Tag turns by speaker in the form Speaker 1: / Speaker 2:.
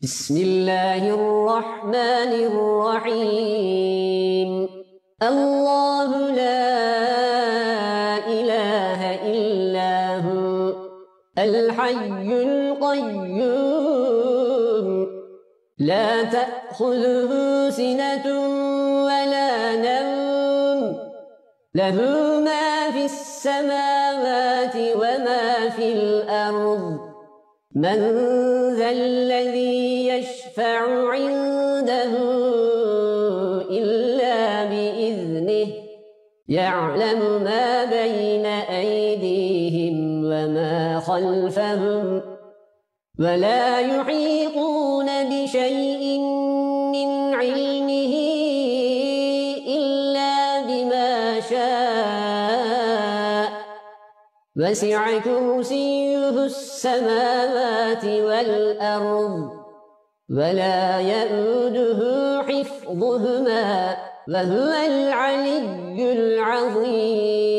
Speaker 1: بسم الله الرحمن الرحيم الله لا إله إلا هو الحي القيوم لا تأخذه سنة ولا نوم له ما في السماوات وما في الأرض من ذا الذي يشفع عنده إلا بإذنه يعلم ما بين أيديهم وما خلفهم ولا يحيطون بشيء من علمه إلا بما شاء وسع كرسيه السماوات والأرض ولا يؤوده حفظهما وهو العلي العظيم.